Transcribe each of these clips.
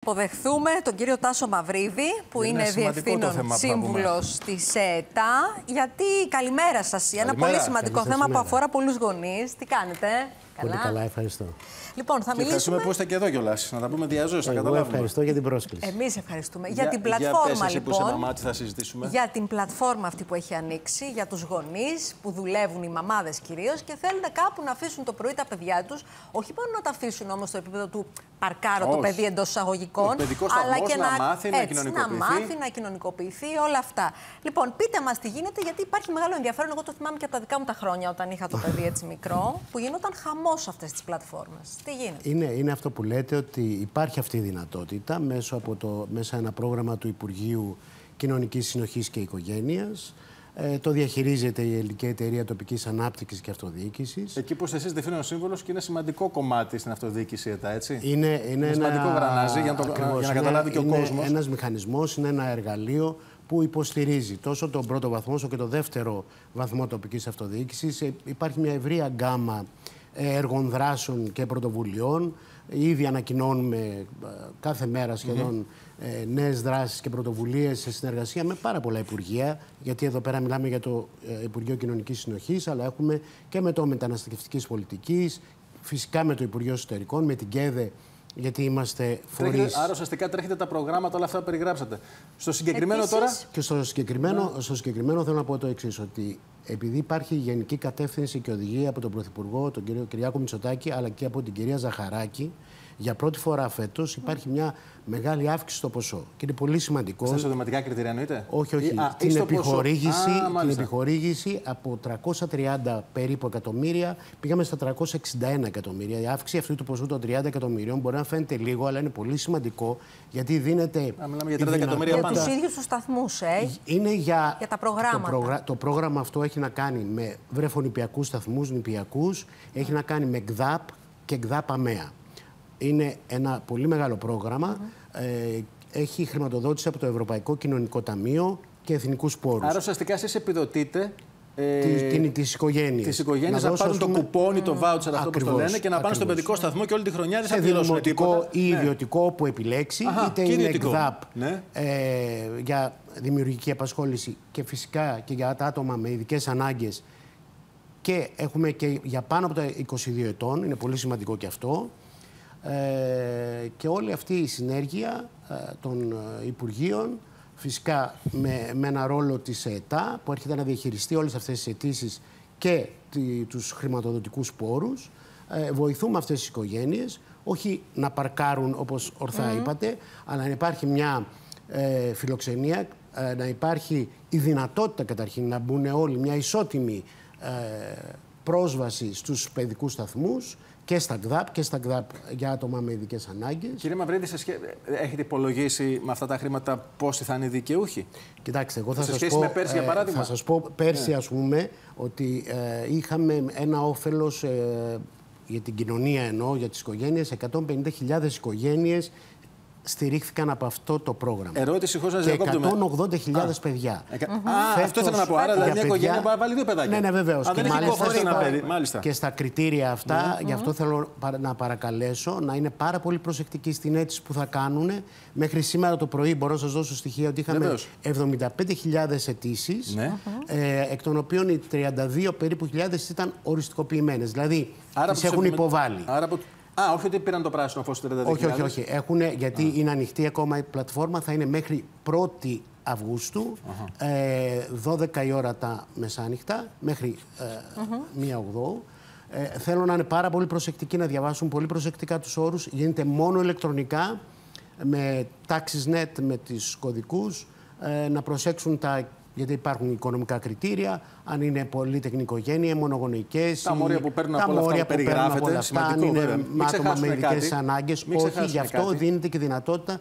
Υποδεχθούμε τον κύριο Τάσο Μαυρίδη, που είναι διευθύνων σύμβουλος της ΕΤΑ. Γιατί, καλημέρα σας, ένα πολύ σημαντικό θέμα που αφορά πολλούς γονείς. Τι κάνετε? Πολύ καλά, ευχαριστώ. Λοιπόν, θα μιλήσουμε. Ευχαριστούμε που είστε και εδώ κιόλας. Να τα πούμε διαζώσεις, να καταλάβουμε. Ευχαριστώ για την πρόσκληση. Εμείς ευχαριστούμε. Για την πλατφόρμα, λοιπόν. Θα συζητήσουμε. Για την πλατφόρμα αυτή που έχει ανοίξει, για τους γονείς που δουλεύουν, οι μαμάδες κυρίως, και θέλουν κάπου να αφήσουν το πρωί τα παιδιά τους. Όχι μόνο να τα αφήσουν όμως στο επίπεδο του παρκάρω το παιδί εντός εισαγωγικών, αλλά και να μάθει, να κοινωνικοποιηθεί, όλα αυτά. Λοιπόν, πείτε μας τι γίνεται, γιατί υπάρχει μεγάλο ενδιαφέρον. Εγώ το θυμάμαι και από τα δικά μου τα χρόνια, όταν είχα το παιδί έτσι μικρό, που γινόταν χαμός αυτές τις πλατφόρμες. Τι γίνεται? Είναι αυτό που λέτε, ότι υπάρχει αυτή η δυνατότητα μέσα ένα πρόγραμμα του Υπουργείου Κοινωνικής Συνοχής και Οικογένειας. Το διαχειρίζεται η Ελληνική Εταιρεία Τοπικής Ανάπτυξης και Αυτοδιοίκησης. Εκεί που είστε εσείς διευθύνων σύμβουλος και είναι σημαντικό κομμάτι στην αυτοδιοίκηση ΕΤΑ, έτσι. Είναι σημαντικό γρανάζι για να καταλάβει και ο κόσμος. Ένας μηχανισμός, είναι ένα εργαλείο που υποστηρίζει τόσο τον πρώτο βαθμό όσο και τον δεύτερο βαθμό τοπικής αυτοδιοίκησης. Υπάρχει μια ευρεία γκάμα έργων, δράσεων και πρωτοβουλειών. Ήδη ανακοινώνουμε κάθε μέρα σχεδόν νέες δράσεις και πρωτοβουλίες σε συνεργασία με πάρα πολλά υπουργεία. Γιατί εδώ πέρα μιλάμε για το Υπουργείο Κοινωνικής Συνοχής, αλλά έχουμε και με το Μεταναστευτικής Πολιτικής, φυσικά με το Υπουργείο Εσωτερικών, με την ΚΕΔΕ, γιατί είμαστε φορείς. Άρα ουσιαστικά τρέχετε τα προγράμματα, όλα αυτά που περιγράψατε. Στο συγκεκριμένο τώρα. Και στο συγκεκριμένο θέλω να πω το εξής, ότι επειδή υπάρχει γενική κατεύθυνση και οδηγία από τον Πρωθυπουργό, τον κύριο Κυριάκο Μητσοτάκη, αλλά και από την κυρία Ζαχαράκη, για πρώτη φορά φέτος υπάρχει μια μεγάλη αύξηση στο ποσό. Και είναι πολύ σημαντικό. Στα εισοδηματικά κριτήρια εννοείται? Όχι. Την επιχορήγηση από 330 περίπου εκατομμύρια πήγαμε στα 361 εκατομμύρια. Η αύξηση αυτού του ποσού των 30 εκατομμυρίων μπορεί να φαίνεται λίγο, αλλά είναι πολύ σημαντικό, γιατί δίνεται. Μιλάμε για 30 εκατομμύρια για τους ίδιους τους σταθμούς, είναι για τα προγράμματα. Το πρόγραμμα αυτό έχει να κάνει με βρεφονηπιακούς σταθμούς, νηπιακούς, έχει να κάνει με ΚΔΑΠ και ΚΔΑΠ ΑΜΕΑ. Είναι ένα πολύ μεγάλο πρόγραμμα. Έχει χρηματοδότηση από το Ευρωπαϊκό Κοινωνικό Ταμείο και εθνικούς πόρους. Άρα ουσιαστικά εσείς επιδοτείτε τις οικογένειες. Τις οικογένειες να πάρουν το κουπόνι, το voucher, αυτό που το λένε, και να πάνε στον παιδικό σταθμό και όλη τη χρονιά δεν θα πληρώσουν τίποτα. Ή ιδιωτικό, όπου επιλέξει, είτε είναι ΚΔΑΠ για δημιουργική απασχόληση και φυσικά και για τα άτομα με ειδικές ανάγκες. Και έχουμε και για πάνω από τα 22 ετών, είναι πολύ σημαντικό και αυτό. Και όλη αυτή η συνέργεια των Υπουργείων, φυσικά με ένα ρόλο της ΕΤΑ που έρχεται να διαχειριστεί όλες αυτές τις αιτήσεις και τους χρηματοδοτικούς πόρους, βοηθούμε αυτές τις οικογένειες όχι να παρκάρουν όπως ορθά είπατε, αλλά να υπάρχει μια φιλοξενία, να υπάρχει η δυνατότητα καταρχήν να μπουν όλοι, μια ισότιμη πρόσβαση στους παιδικούς σταθμούς και στα ΚΔΑΠ και στα ΚΔΑΠ για άτομα με ειδικές ανάγκες. Κύριε Μαυρίδη, έχετε υπολογίσει με αυτά τα χρήματα πόσοι θα είναι οι δικαιούχοι? Κοιτάξτε, εγώ με πέρσι, για παράδειγμα. Θα σας πω πέρσι, ας πούμε, ότι είχαμε ένα όφελος για την κοινωνία, για τις οικογένειες. 150.000 οικογένειες στηρίχθηκαν από αυτό το πρόγραμμα. Ερώτηση χωρίς να διακόπτουμε. Και 180.000 παιδιά. Αυτό ήθελα να πω. Άρα δηλαδή μια οικογένεια μπορεί να βάλει δύο παιδάκια. Ναι, βεβαίως. Και μάλιστα και στα κριτήρια αυτά, γι' αυτό θέλω να παρακαλέσω να είναι πάρα πολύ προσεκτικοί στην αίτηση που θα κάνουν. Μέχρι σήμερα το πρωί μπορώ να σας δώσω στοιχεία ότι είχαμε 75.000 αιτήσεις, εκ των οποίων οι 32 περίπου χιλιάδες ήταν οριστικοποιημένες. Δηλαδή τις έχουν υποβάλει. Όχι ότι πήραν το πράσινο φως 32.000. Όχι. Γιατί είναι ανοιχτή ακόμα η πλατφόρμα, θα είναι μέχρι 1η Αυγούστου, 12 η ώρα τα μεσάνυχτα, μέχρι 1 Οκτώβρη. Θέλω να είναι πάρα πολύ προσεκτικοί, να διαβάσουν πολύ προσεκτικά τους όρους. Γίνεται μόνο ηλεκτρονικά, με TaxisNet, με τις κωδικούς, να προσέξουν γιατί υπάρχουν οικονομικά κριτήρια, αν είναι πολύτεκνη οικογένεια, μονογονεϊκές. Τα μόρια που παίρνουν από όλα αυτά που περιγράφεται. Αν είναι άτομα με ειδικές ανάγκες. Όχι, γι' αυτό δίνεται και δυνατότητα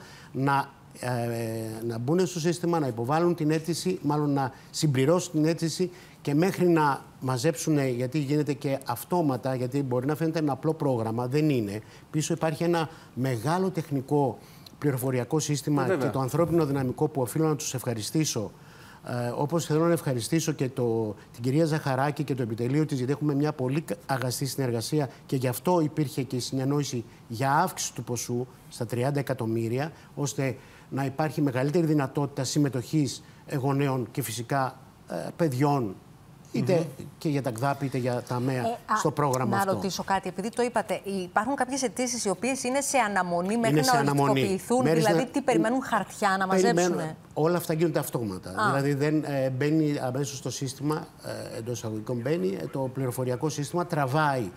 να μπουν στο σύστημα, να υποβάλουν την αίτηση, μάλλον να συμπληρώσουν την αίτηση και μέχρι να μαζέψουν, γιατί γίνεται και αυτόματα, γιατί μπορεί να φαίνεται ένα απλό πρόγραμμα, δεν είναι. Πίσω υπάρχει ένα μεγάλο τεχνικό πληροφοριακό σύστημα και το ανθρώπινο δυναμικό που οφείλω να τους ευχαριστήσω Όπως θέλω να ευχαριστήσω και την κυρία Ζαχαράκη και το επιτελείο της, γιατί έχουμε μια πολύ αγαστή συνεργασία και γι' αυτό υπήρχε και η συνεννόηση για αύξηση του ποσού στα 30 εκατομμύρια, ώστε να υπάρχει μεγαλύτερη δυνατότητα συμμετοχής γονέων και φυσικά παιδιών, είτε και για τα ΚΔΑΠ είτε για τα ΑΜΕΑ στο πρόγραμμα αυτό. Να ρωτήσω κάτι, επειδή το είπατε, υπάρχουν κάποιες αιτήσεις οι οποίες είναι σε αναμονή μέχρι να οριστικοποιηθούν, δηλαδή τι περιμένουν, χαρτιά να μαζέψουν? Όλα αυτά γίνονται αυτόματα. Δηλαδή δεν μπαίνει αμέσως στο σύστημα, εντός εισαγωγικών μπαίνει, το πληροφοριακό σύστημα τραβάει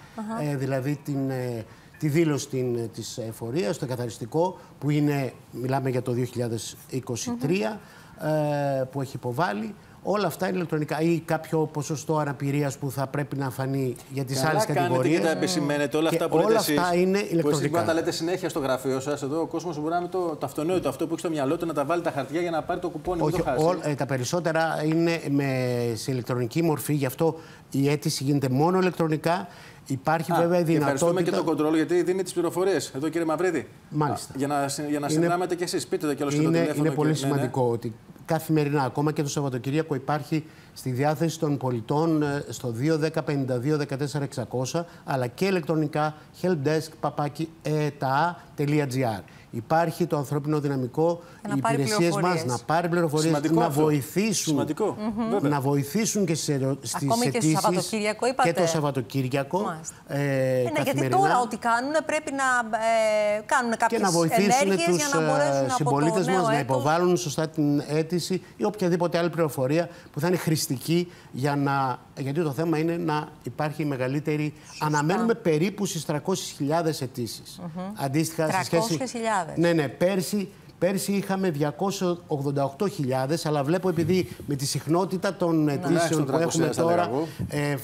δηλαδή τη δήλωση της εφορίας, το καθαριστικό, που είναι, μιλάμε για το 2023, που έχει υποβάλει. Όλα αυτά είναι ηλεκτρονικά, ή κάποιο ποσοστό αναπηρίας που θα πρέπει να φανεί για τις άλλες κατηγορίες. Και τα επισημαίνετε, όλα αυτά που λέτε εσείς. Όλα αυτά είναι ηλεκτρονικά. Που τα λέτε συνέχεια στο γραφείο σας, εδώ ο κόσμος μπορεί να με το αυτονόητο, αυτό που έχει στο μυαλό του, να τα βάλει τα χαρτιά για να πάρει το κουπόνι. Όχι, τα περισσότερα είναι σε ηλεκτρονική μορφή, γι' αυτό η αίτηση γίνεται μόνο ηλεκτρονικά. Υπάρχει βέβαια η δυνατότητα. Ευχαριστούμε και το κοντρόλ, γιατί δίνει τις πληροφορίες. Εδώ, κύριε Μαυρίδη. Μάλιστα. Για να συνδράμετε κι εσείς. Πείτε το κι άλλο στο τηλέφωνο. Είναι πολύ σημαντικό ότι καθημερινά, ακόμα και το Σαββατοκύριακο, υπάρχει στη διάθεση των πολιτών στο 210-52-14-600, αλλά και ηλεκτρονικά helpdesk@eta.gr. Υπάρχει το ανθρώπινο δυναμικό, οι υπηρεσίες μας να πάρει πληροφορίες, να βοηθήσουν, να βοηθήσουν και στις αιτήσεις. Ακόμη και στο Σαββατοκύριακο, είπατε. Και το Σαββατοκύριακο. Γιατί τώρα ό,τι κάνουν πρέπει να κάνουν κάποιες ενέργειες για να μπορέσουν τους συμπολίτες μας να υποβάλουν σωστά την αίτηση ή οποιαδήποτε άλλη πληροφορία που θα είναι χρηστική, γιατί το θέμα είναι να υπάρχει μεγαλύτερη. Αναμένουμε περίπου στις 300.000 αιτήσεις. Αντίστοιχα, 300.000. Ναι, πέρσι είχαμε 288.000, αλλά βλέπω, επειδή με τη συχνότητα των αιτήσεων που έχουμε τώρα,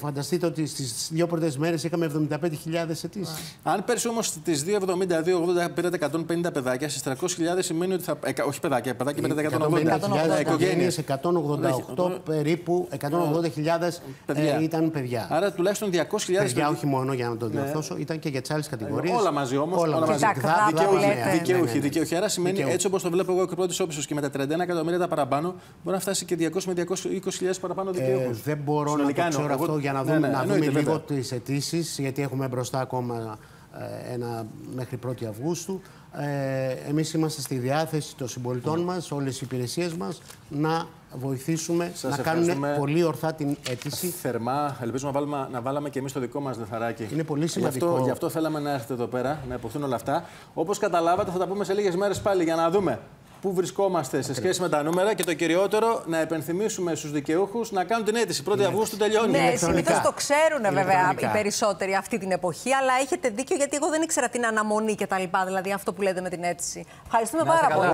φανταστείτε ότι στις δύο πρώτες μέρες είχαμε 75.000 αιτήσεις. Αν πέρσι όμως στις 2,72-80 πήρατε 150 παιδάκια, στις 300.000 σημαίνει ότι θα. Όχι παιδάκια πήρατε 180.000 οικογένειες, 188 περίπου, 180.000 ήταν παιδιά. Άρα τουλάχιστον 200.000 παιδιά, όχι μόνο, για να το διορθώσω, ήταν και για τις άλλες κατηγορίες. Όλα μαζί όμως. Δικαιούχοι. Άρα σημαίνει, έτσι όπως το βλέπω εγώ εκ πρώτης όψης, και με τα 31 εκατομμύρια τα παραπάνω, μπορεί να φτάσει και 200 με 220.000 παραπάνω δικαιούχους. Δεν μπορώ να το ξέρω αυτό για να δούμε λίγο τις αιτήσεις, γιατί έχουμε μπροστά ακόμα ένα μέχρι 1η Αυγούστου. Εμείς είμαστε στη διάθεση των συμπολιτών μας, όλες οι υπηρεσίες μας, να βοηθήσουμε να κάνουν πολύ ορθά την αίτηση. Θερμά, ελπίζω να βάλαμε και εμείς το δικό μας λεθαράκι. Είναι πολύ σημαντικό. Γι' αυτό θέλαμε να έρθετε εδώ πέρα, να υποθούν όλα αυτά. Όπως καταλάβατε, θα τα πούμε σε λίγες μέρες πάλι για να δούμε πού βρισκόμαστε σε σχέση με τα νούμερα και το κυριότερο, να επενθυμίσουμε στους δικαιούχους να κάνουν την αίτηση. 1η Αυγούστου τελειώνει. Ναι, συνήθως το ξέρουν βέβαια οι περισσότεροι αυτή την εποχή, αλλά έχετε δίκιο, γιατί εγώ δεν ήξερα την αναμονή κτλ. Δηλαδή αυτό που λέτε με την αίτηση. Ευχαριστούμε πάρα πολύ.